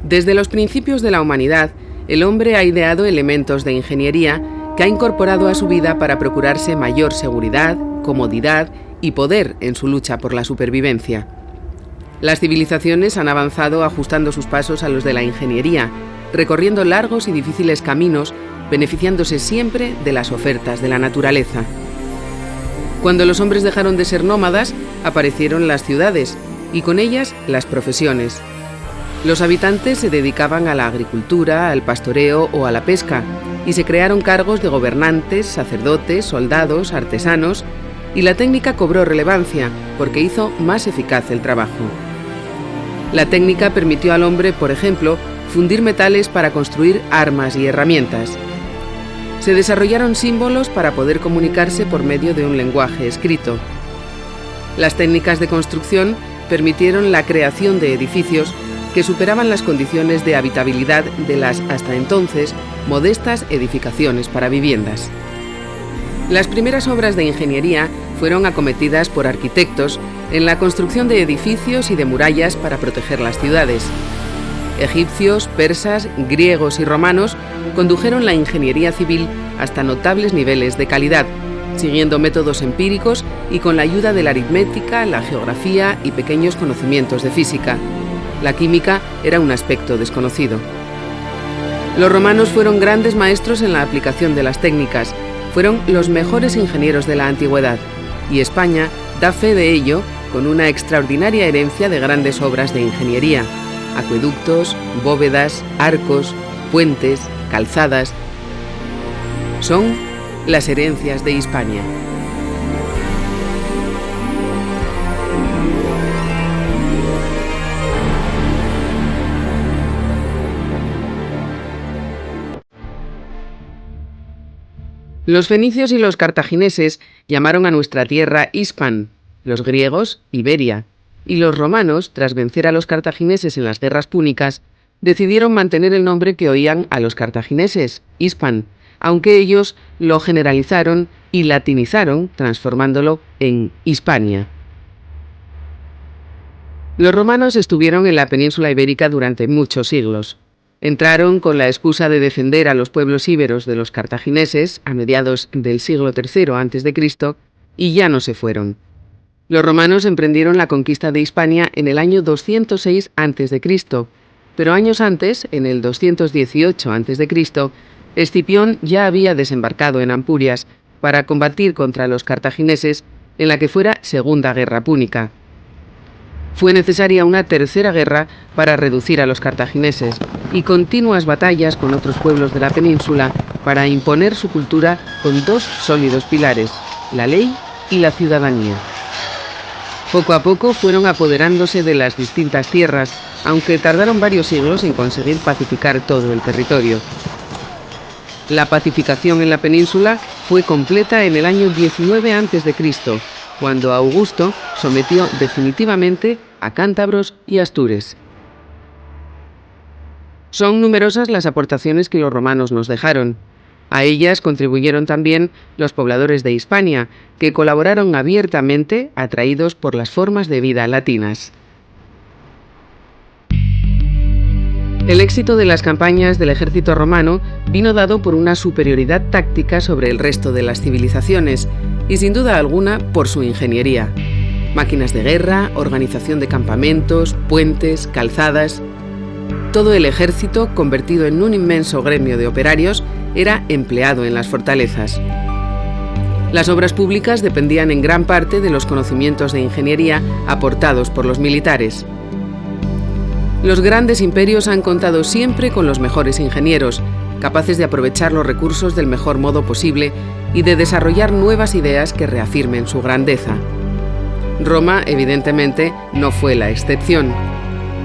Desde los principios de la humanidad, el hombre ha ideado elementos de ingeniería que ha incorporado a su vida para procurarse mayor seguridad, comodidad y poder en su lucha por la supervivencia. Las civilizaciones han avanzado ajustando sus pasos a los de la ingeniería, recorriendo largos y difíciles caminos, beneficiándose siempre de las ofertas de la naturaleza. Cuando los hombres dejaron de ser nómadas, aparecieron las ciudades y con ellas las profesiones. Los habitantes se dedicaban a la agricultura, al pastoreo o a la pesca, y se crearon cargos de gobernantes, sacerdotes, soldados, artesanos, y la técnica cobró relevancia porque hizo más eficaz el trabajo. La técnica permitió al hombre, por ejemplo, fundir metales para construir armas y herramientas. Se desarrollaron símbolos para poder comunicarse por medio de un lenguaje escrito. Las técnicas de construcción permitieron la creación de edificios que superaban las condiciones de habitabilidad de las, hasta entonces, modestas edificaciones para viviendas. Las primeras obras de ingeniería fueron acometidas por arquitectos en la construcción de edificios y de murallas para proteger las ciudades. Egipcios, persas, griegos y romanos condujeron la ingeniería civil hasta notables niveles de calidad, siguiendo métodos empíricos y con la ayuda de la aritmética, la geografía y pequeños conocimientos de física. La química era un aspecto desconocido. Los romanos fueron grandes maestros en la aplicación de las técnicas, fueron los mejores ingenieros de la antigüedad, y España da fe de ello con una extraordinaria herencia de grandes obras de ingeniería: acueductos, bóvedas, arcos, puentes, calzadas. Son las herencias de Hispania. Los fenicios y los cartagineses llamaron a nuestra tierra Hispan, los griegos Iberia, y los romanos, tras vencer a los cartagineses en las guerras púnicas, decidieron mantener el nombre que oían a los cartagineses, Hispan, aunque ellos lo generalizaron y latinizaron, transformándolo en Hispania. Los romanos estuvieron en la península ibérica durante muchos siglos. Entraron con la excusa de defender a los pueblos íberos de los cartagineses a mediados del siglo III a.C. y ya no se fueron. Los romanos emprendieron la conquista de Hispania en el año 206 a.C., pero años antes, en el 218 a.C., Escipión ya había desembarcado en Ampurias para combatir contra los cartagineses en la que fuera Segunda Guerra Púnica. Fue necesaria una tercera guerra para reducir a los cartagineses y continuas batallas con otros pueblos de la península para imponer su cultura con dos sólidos pilares: la ley y la ciudadanía. Poco a poco fueron apoderándose de las distintas tierras, aunque tardaron varios siglos en conseguir pacificar todo el territorio. La pacificación en la península fue completa en el año 19 a.C., cuando Augusto sometió definitivamente a cántabros y astures. Son numerosas las aportaciones que los romanos nos dejaron. A ellas contribuyeron también los pobladores de Hispania, que colaboraron abiertamente, atraídos por las formas de vida latinas. El éxito de las campañas del ejército romano vino dado por una superioridad táctica sobre el resto de las civilizaciones y, sin duda alguna, por su ingeniería. Máquinas de guerra, organización de campamentos, puentes, calzadas. Todo el ejército, convertido en un inmenso gremio de operarios, era empleado en las fortalezas. Las obras públicas dependían en gran parte de los conocimientos de ingeniería aportados por los militares. Los grandes imperios han contado siempre con los mejores ingenieros, capaces de aprovechar los recursos del mejor modo posible y de desarrollar nuevas ideas que reafirmen su grandeza. Roma, evidentemente, no fue la excepción.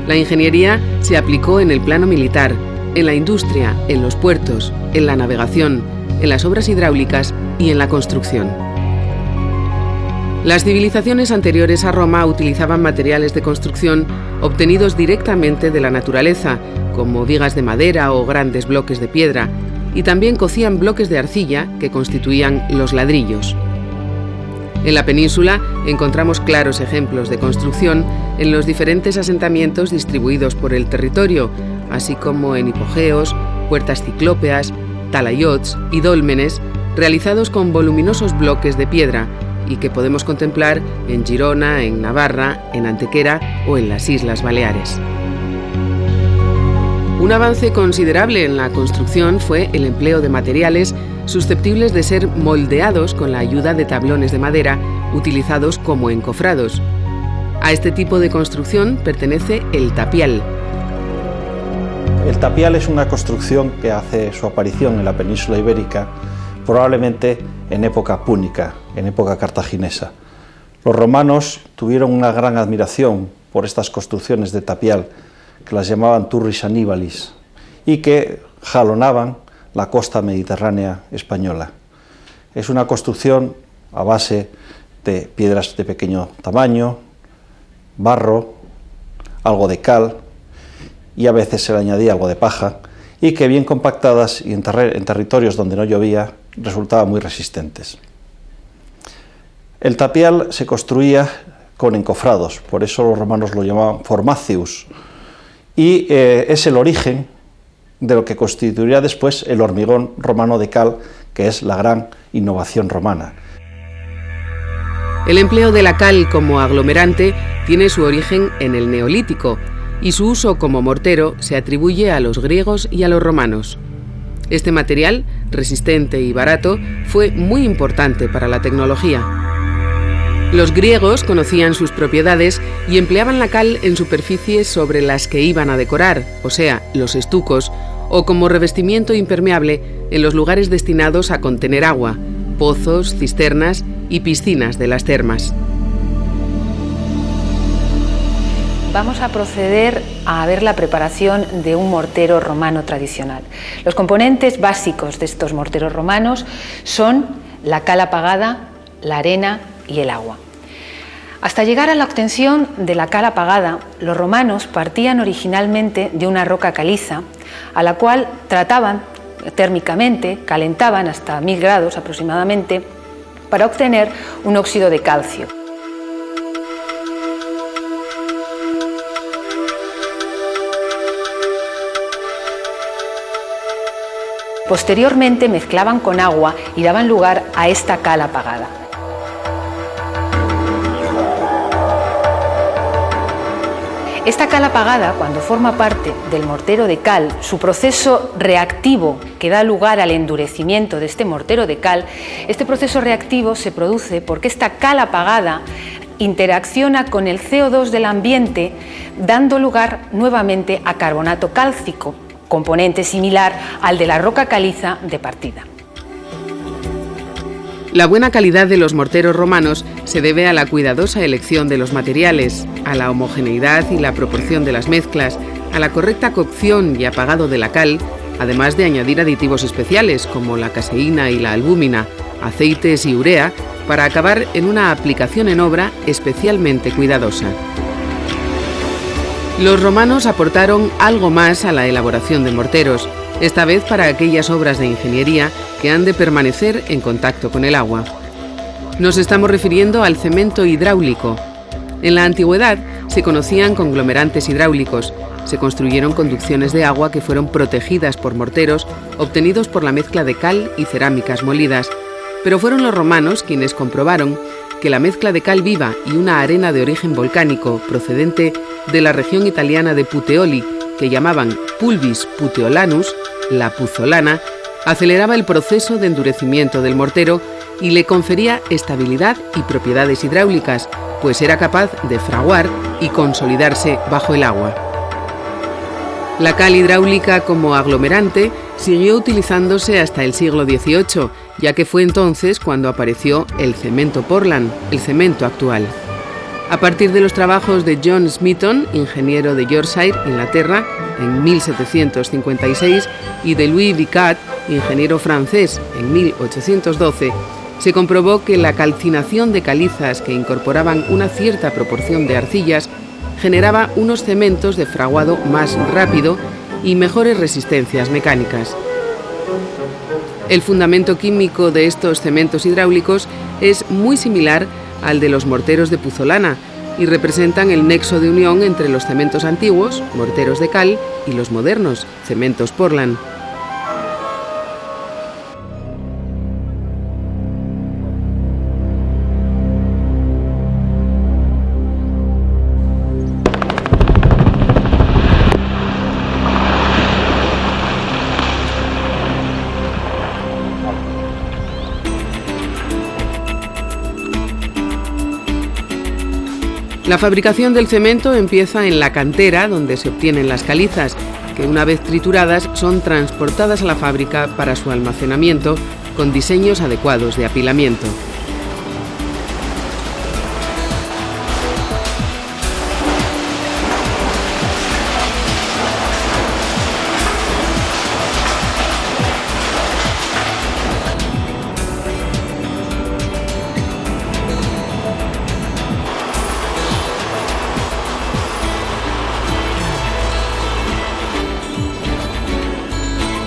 La ingeniería se aplicó en el plano militar, en la industria, en los puertos, en la navegación, en las obras hidráulicas y en la construcción. Las civilizaciones anteriores a Roma utilizaban materiales de construcción obtenidos directamente de la naturaleza, como vigas de madera o grandes bloques de piedra, y también cocían bloques de arcilla que constituían los ladrillos. En la península encontramos claros ejemplos de construcción en los diferentes asentamientos distribuidos por el territorio, así como en hipogeos, puertas ciclópeas, talayots y dólmenes, realizados con voluminosos bloques de piedra y que podemos contemplar en Girona, en Navarra, en Antequera o en las Islas Baleares. Un avance considerable en la construcción fue el empleo de materiales susceptibles de ser moldeados con la ayuda de tablones de madera utilizados como encofrados. A este tipo de construcción pertenece el tapial. El tapial es una construcción que hace su aparición en la península ibérica probablemente en época púnica, en época cartaginesa. Los romanos tuvieron una gran admiración por estas construcciones de tapial, que las llamaban turris annibalis, y que jalonaban la costa mediterránea española. Es una construcción a base de piedras de pequeño tamaño, barro, algo de cal, y a veces se le añadía algo de paja, y que bien compactadas y en territorios donde no llovía resultaban muy resistentes. El tapial se construía con encofrados, por eso los romanos lo llamaban formacius, y es el origen de lo que constituiría después el hormigón romano de cal, que es la gran innovación romana. El empleo de la cal como aglomerante tiene su origen en el Neolítico y su uso como mortero se atribuye a los griegos y a los romanos. Este material, resistente y barato, fue muy importante para la tecnología. Los griegos conocían sus propiedades y empleaban la cal en superficies sobre las que iban a decorar, o sea, los estucos, o como revestimiento impermeable en los lugares destinados a contener agua, pozos, cisternas y piscinas de las termas. Vamos a proceder a ver la preparación de un mortero romano tradicional. Los componentes básicos de estos morteros romanos son la cal apagada, la arena y el agua. Hasta llegar a la obtención de la cal apagada, los romanos partían originalmente de una roca caliza, a la cual trataban térmicamente, calentaban hasta 1000 grados aproximadamente, para obtener un óxido de calcio. Posteriormente mezclaban con agua y daban lugar a esta cal apagada. Esta cal apagada, cuando forma parte del mortero de cal, su proceso reactivo que da lugar al endurecimiento de este mortero de cal, este proceso reactivo se produce porque esta cal apagada interacciona con el CO2 del ambiente, dando lugar nuevamente a carbonato cálcico, componente similar al de la roca caliza de partida. La buena calidad de los morteros romanos se debe a la cuidadosa elección de los materiales, a la homogeneidad y la proporción de las mezclas, a la correcta cocción y apagado de la cal, además de añadir aditivos especiales como la caseína y la albúmina, aceites y urea, para acabar en una aplicación en obra especialmente cuidadosa. Los romanos aportaron algo más a la elaboración de morteros, esta vez para aquellas obras de ingeniería que han de permanecer en contacto con el agua. Nos estamos refiriendo al cemento hidráulico. En la antigüedad se conocían conglomerantes hidráulicos, se construyeron conducciones de agua que fueron protegidas por morteros obtenidos por la mezcla de cal y cerámicas molidas, pero fueron los romanos quienes comprobaron que la mezcla de cal viva y una arena de origen volcánico procedente de la región italiana de Puteoli, que llamaban pulvis puteolanus, la puzolana, aceleraba el proceso de endurecimiento del mortero y le confería estabilidad y propiedades hidráulicas, pues era capaz de fraguar y consolidarse bajo el agua. La cal hidráulica como aglomerante siguió utilizándose hasta el siglo XVIII, ya que fue entonces cuando apareció el cemento Portland, el cemento actual. A partir de los trabajos de John Smeaton, ingeniero de Yorkshire, Inglaterra, en 1756, y de Louis Vicat, ingeniero francés, en 1812, se comprobó que la calcinación de calizas que incorporaban una cierta proporción de arcillas generaba unos cementos de fraguado más rápido y mejores resistencias mecánicas. El fundamento químico de estos cementos hidráulicos es muy similar al de los morteros de puzolana y representan el nexo de unión entre los cementos antiguos, morteros de cal, y los modernos, cementos Portland. La fabricación del cemento empieza en la cantera, donde se obtienen las calizas, que una vez trituradas son transportadas a la fábrica para su almacenamiento con diseños adecuados de apilamiento.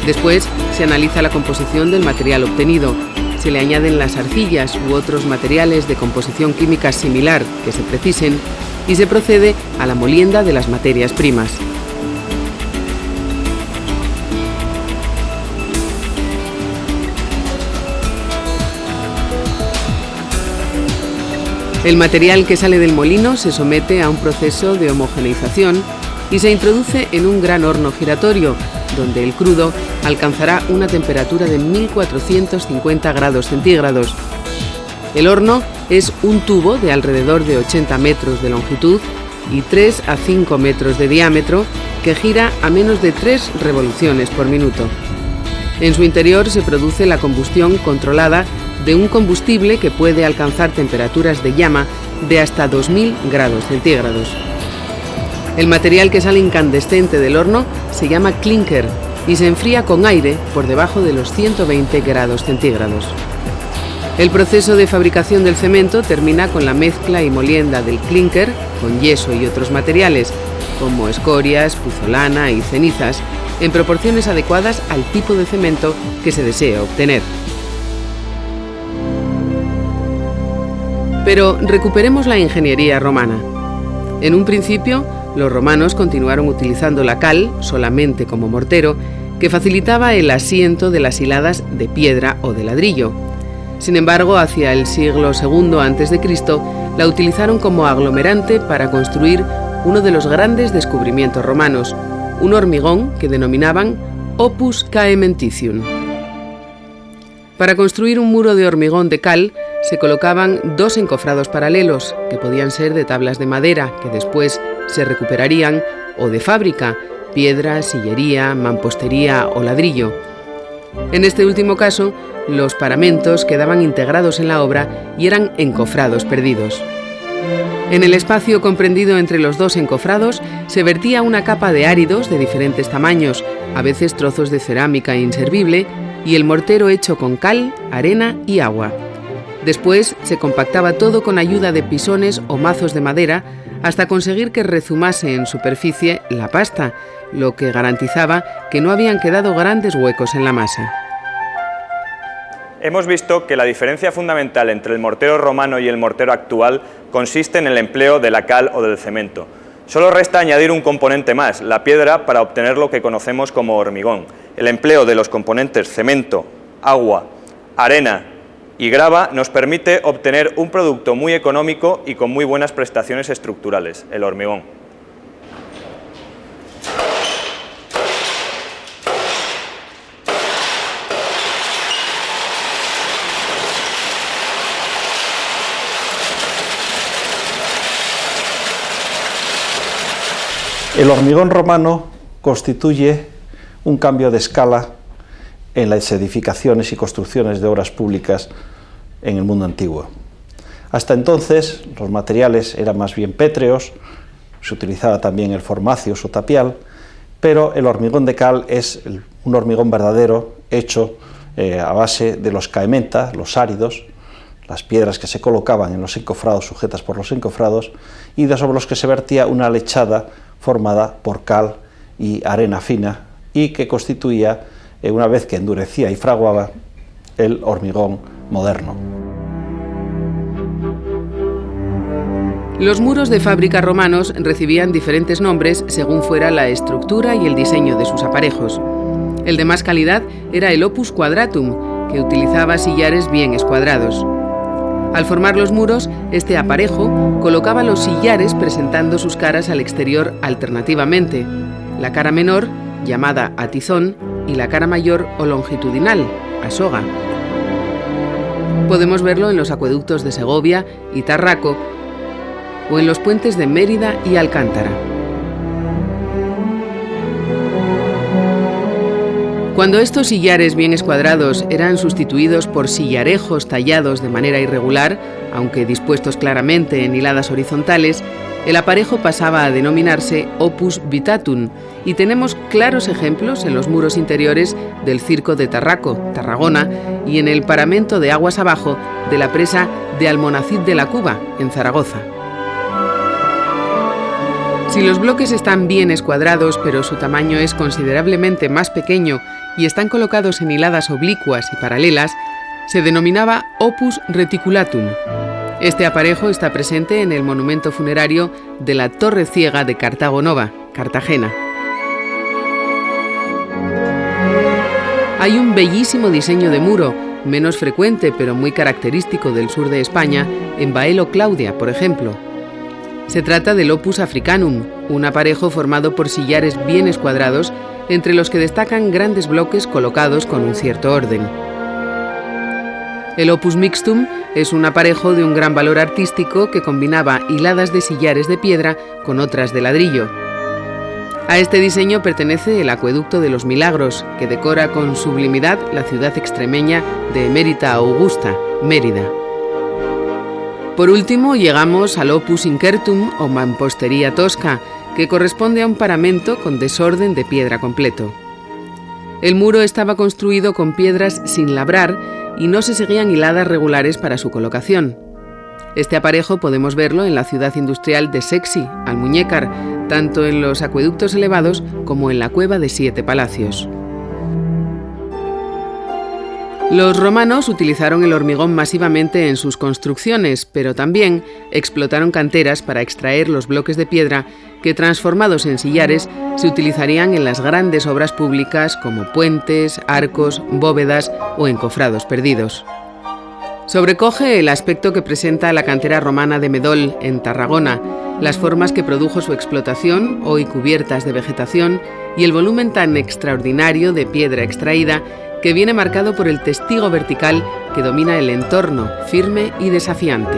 Después se analiza la composición del material obtenido. Se le añaden las arcillas u otros materiales de composición química similar que se precisen y se procede a la molienda de las materias primas. El material que sale del molino se somete a un proceso de homogeneización y se introduce en un gran horno giratorio, donde el crudo alcanzará una temperatura de 1450 grados centígrados. El horno es un tubo de alrededor de 80 metros de longitud y 3 a 5 metros de diámetro que gira a menos de 3 revoluciones por minuto. En su interior se produce la combustión controlada de un combustible que puede alcanzar temperaturas de llama de hasta 2000 grados centígrados. El material que sale incandescente del horno se llama clinker y se enfría con aire por debajo de los 120 grados centígrados. El proceso de fabricación del cemento termina con la mezcla y molienda del clinker con yeso y otros materiales, como escorias, puzolana y cenizas, en proporciones adecuadas al tipo de cemento que se desea obtener. Pero recuperemos la ingeniería romana. En un principio, los romanos continuaron utilizando la cal solamente como mortero, que facilitaba el asiento de las hiladas de piedra o de ladrillo. Sin embargo, hacia el siglo II a.C., la utilizaron como aglomerante para construir uno de los grandes descubrimientos romanos, un hormigón que denominaban opus caementicium. Para construir un muro de hormigón de cal, se colocaban 2 encofrados paralelos, que podían ser de tablas de madera, que después se recuperarían, o de fábrica, piedra, sillería, mampostería o ladrillo. En este último caso, los paramentos quedaban integrados en la obra y eran encofrados perdidos. En el espacio comprendido entre los 2 encofrados se vertía una capa de áridos de diferentes tamaños, a veces trozos de cerámica inservible, y el mortero hecho con cal, arena y agua. Después se compactaba todo con ayuda de pisones o mazos de madera hasta conseguir que rezumase en superficie la pasta, lo que garantizaba que no habían quedado grandes huecos en la masa. Hemos visto que la diferencia fundamental entre el mortero romano y el mortero actual consiste en el empleo de la cal o del cemento. Solo resta añadir un componente más, la piedra, para obtener lo que conocemos como hormigón. El empleo de los componentes cemento, agua, arena y grava nos permite obtener un producto muy económico y con muy buenas prestaciones estructurales, el hormigón. El hormigón romano constituye un cambio de escala en las edificaciones y construcciones de obras públicas en el mundo antiguo. Hasta entonces los materiales eran más bien pétreos, se utilizaba también el formacius o tapial, pero el hormigón de cal es un hormigón verdadero hecho a base de los caementa, los áridos, las piedras que se colocaban en los encofrados, sujetas por los encofrados, y sobre los que se vertía una lechada formada por cal y arena fina y que constituía, una vez que endurecía y fraguaba, el hormigón moderno. Los muros de fábrica romanos recibían diferentes nombres según fuera la estructura y el diseño de sus aparejos. El de más calidad era el opus quadratum, que utilizaba sillares bien escuadrados. Al formar los muros, este aparejo colocaba los sillares presentando sus caras al exterior alternativamente, la cara menor, llamada a tizón, y la cara mayor o longitudinal, a soga. Podemos verlo en los acueductos de Segovia y Tarraco, o en los puentes de Mérida y Alcántara. Cuando estos sillares bien escuadrados eran sustituidos por sillarejos tallados de manera irregular, aunque dispuestos claramente en hiladas horizontales, el aparejo pasaba a denominarse opus vitatum, y tenemos claros ejemplos en los muros interiores del Circo de Tarraco, Tarragona, y en el paramento de aguas abajo de la presa de Almonacid de la Cuba, en Zaragoza. Si los bloques están bien escuadrados, pero su tamaño es considerablemente más pequeño y están colocados en hiladas oblicuas y paralelas, se denominaba opus reticulatum. Este aparejo está presente en el monumento funerario de la Torre Ciega de Cartago Nova, Cartagena. Hay un bellísimo diseño de muro, menos frecuente pero muy característico del sur de España, en Baelo Claudia, por ejemplo. Se trata del opus africanum, un aparejo formado por sillares bien escuadrados, entre los que destacan grandes bloques colocados con un cierto orden. El opus mixtum es un aparejo de un gran valor artístico que combinaba hiladas de sillares de piedra con otras de ladrillo. A este diseño pertenece el Acueducto de los Milagros, que decora con sublimidad la ciudad extremeña de Emérita Augusta, Mérida. Por último, llegamos al opus incertum o mampostería tosca, que corresponde a un paramento con desorden de piedra completo. El muro estaba construido con piedras sin labrar y no se seguían hiladas regulares para su colocación. Este aparejo podemos verlo en la ciudad industrial de Sexi, Almuñécar, tanto en los acueductos elevados como en la cueva de 7 palacios. Los romanos utilizaron el hormigón masivamente en sus construcciones, pero también explotaron canteras para extraer los bloques de piedra que, transformados en sillares, se utilizarían en las grandes obras públicas como puentes, arcos, bóvedas o encofrados perdidos. Sobrecoge el aspecto que presenta la cantera romana de Medol, en Tarragona, las formas que produjo su explotación, hoy cubiertas de vegetación, y el volumen tan extraordinario de piedra extraída que viene marcado por el testigo vertical que domina el entorno, firme y desafiante.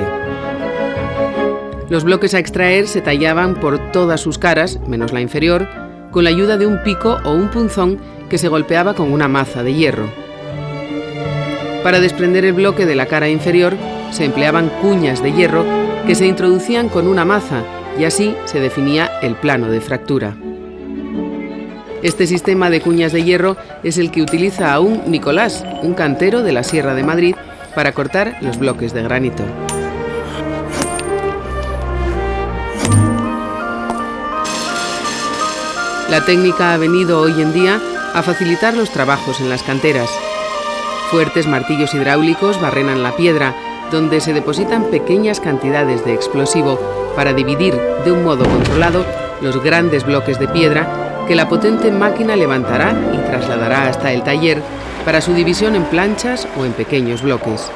Los bloques a extraer se tallaban por todas sus caras, menos la inferior, con la ayuda de un pico o un punzón que se golpeaba con una maza de hierro. Para desprender el bloque de la cara inferior, se empleaban cuñas de hierro que se introducían con una maza, y así se definía el plano de fractura. Este sistema de cuñas de hierro es el que utiliza aún Nicolás, un cantero de la Sierra de Madrid, para cortar los bloques de granito. La técnica ha venido hoy en día a facilitar los trabajos en las canteras. Fuertes martillos hidráulicos barrenan la piedra, donde se depositan pequeñas cantidades de explosivo para dividir de un modo controlado los grandes bloques de piedra que la potente máquina levantará y trasladará hasta el taller para su división en planchas o en pequeños bloques.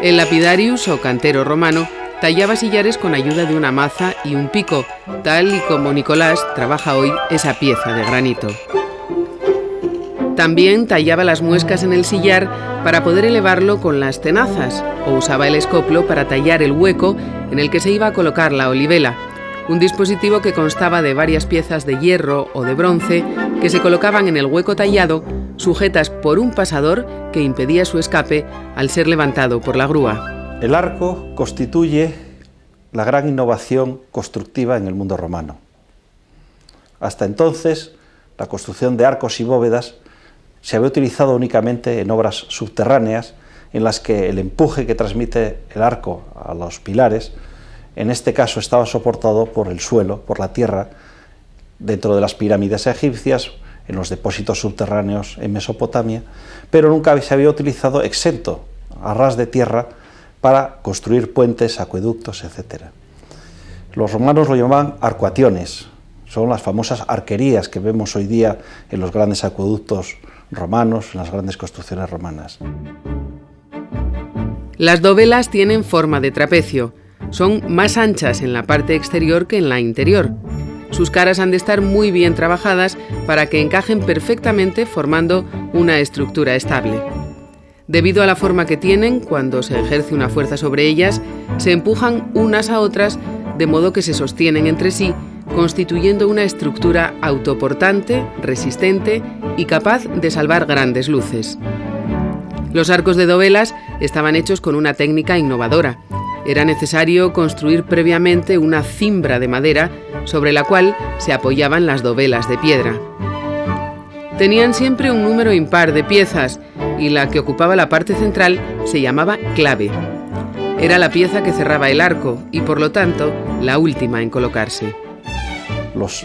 El lapidarius o cantero romano tallaba sillares con ayuda de una maza y un pico, tal y como Nicolás trabaja hoy esa pieza de granito. También tallaba las muescas en el sillar para poder elevarlo con las tenazas, o usaba el escoplo para tallar el hueco en el que se iba a colocar la olivela, un dispositivo que constaba de varias piezas de hierro o de bronce que se colocaban en el hueco tallado, sujetas por un pasador que impedía su escape al ser levantado por la grúa. El arco constituye la gran innovación constructiva en el mundo romano. Hasta entonces, la construcción de arcos y bóvedas se había utilizado únicamente en obras subterráneas en las que el empuje que transmite el arco a los pilares, en este caso estaba soportado por el suelo, por la tierra, dentro de las pirámides egipcias, en los depósitos subterráneos en Mesopotamia, pero nunca se había utilizado exento a ras de tierra para construir puentes, acueductos, etc. Los romanos lo llamaban arcuationes, son las famosas arquerías que vemos hoy día en los grandes acueductos romanos, en las grandes construcciones romanas. Las dovelas tienen forma de trapecio, son más anchas en la parte exterior que en la interior. Sus caras han de estar muy bien trabajadas para que encajen perfectamente formando una estructura estable. Debido a la forma que tienen, cuando se ejerce una fuerza sobre ellas, se empujan unas a otras de modo que se sostienen entre sí, constituyendo una estructura autoportante, resistente y capaz de salvar grandes luces. Los arcos de dovelas estaban hechos con una técnica innovadora. Era necesario construir previamente una cimbra de madera sobre la cual se apoyaban las dovelas de piedra. Tenían siempre un número impar de piezas y la que ocupaba la parte central se llamaba clave. Era la pieza que cerraba el arco y, por lo tanto, la última en colocarse. Los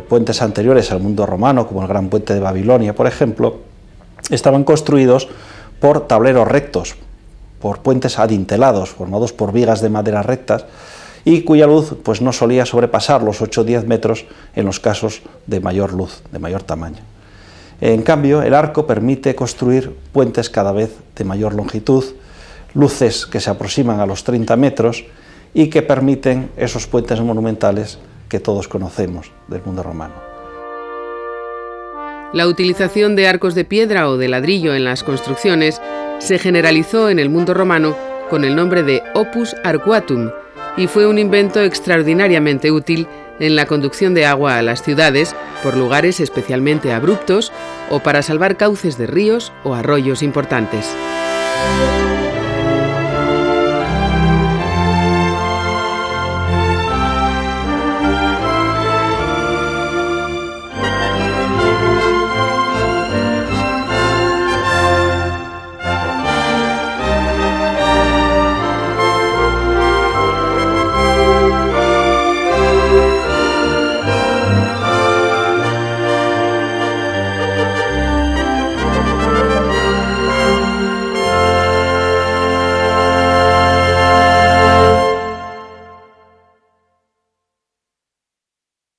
puentes anteriores al mundo romano, como el Gran Puente de Babilonia, por ejemplo, estaban construidos por tableros rectos, por puentes adintelados, formados por vigas de madera rectas, y cuya luz pues, no solía sobrepasar los 8 o 10 metros en los casos de mayor luz, de mayor tamaño. En cambio, el arco permite construir puentes cada vez de mayor longitud, luces que se aproximan a los 30 metros y que permiten esos puentes monumentales que todos conocemos del mundo romano. La utilización de arcos de piedra o de ladrillo en las construcciones se generalizó en el mundo romano con el nombre de opus arcuatum y fue un invento extraordinariamente útil en la conducción de agua a las ciudades por lugares especialmente abruptos o para salvar cauces de ríos o arroyos importantes.